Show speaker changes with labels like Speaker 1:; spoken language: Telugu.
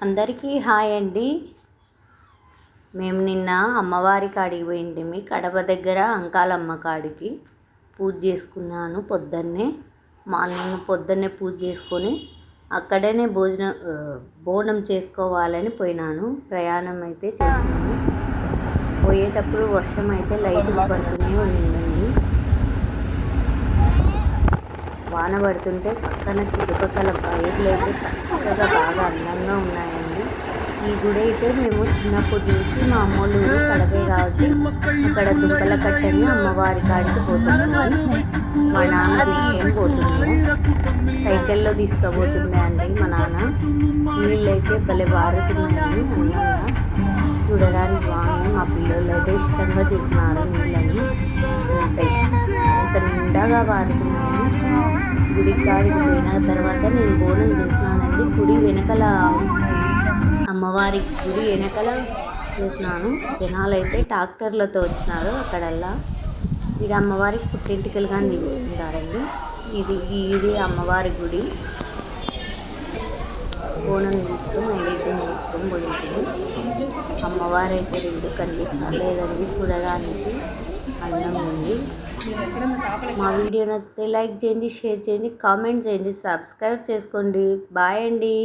Speaker 1: అందరికీ హాయ్ అండి. మేము నిన్న అమ్మవారి కాడికి పోయింటిమి. కడప దగ్గర అంకాలమ్మ కాడికి పూజ చేసుకున్నాను. మార్నింగ్ పొద్దున్నే పూజ చేసుకొని అక్కడనే బోనం చేసుకోవాలని పోయినాను. ప్రయాణం అయితే చేసినాను. పోయేటప్పుడు వర్షం అయితే లైట్గా పడుతూనే ఉండిందండి. వాన పడుతుంటే పక్కన చుట్టుపక్కల పైర్లు అయితే పచ్చగా బాగా అందంగా ఉన్నాయండి. ఈ గుడి అయితే మేము చిన్నప్పటి నుంచి మా అమ్మోళ్ళు ఊరు కడపే కాబట్టి అక్కడ దుంపల కట్టని అమ్మవారి కాడికి పోతున్నాము. మా నాన్న తీసుకొని పోతుండే, సైకిల్లో తీసుకుపోతుండే అండి మా నాన్న. నీళ్ళైతే భలే పారుతున్నాయండి, అందంగా చూడడానికి బాగుంది. మా పిల్లలు అయితే ఇష్టంగా చూసినారు నీళ్ళని. అంత నిండాగా పారుతున్నాయి. గుడి కాడికి పోయిన తర్వాత నేను బోనం చేసినానండి. గుడి వెనకల అమ్మవారి గుడి వెనకల చేసినాను. జనాలు అయితే ట్రాక్టర్లతో వచ్చినారు. అక్కడల్లా ఇది అమ్మవారికి పుట్టింటికలుగా నిలుచుకుంటారండి. ఇది అమ్మవారి గుడి. బోనం తీసుకొని నైవేద్యం తీసుకొని పోయింది. అమ్మవారు అయితే రెండు కళ్ళు చాలేదండి, చూడడానికి అందంగా ఉంది. మా వీడియో నచ్చితే లైక్ చేయండి, షేర్ చేయండి, కామెంట్ చేయండి, సబ్స్క్రైబ్ చేసుకోండి. బాయ్ అండి.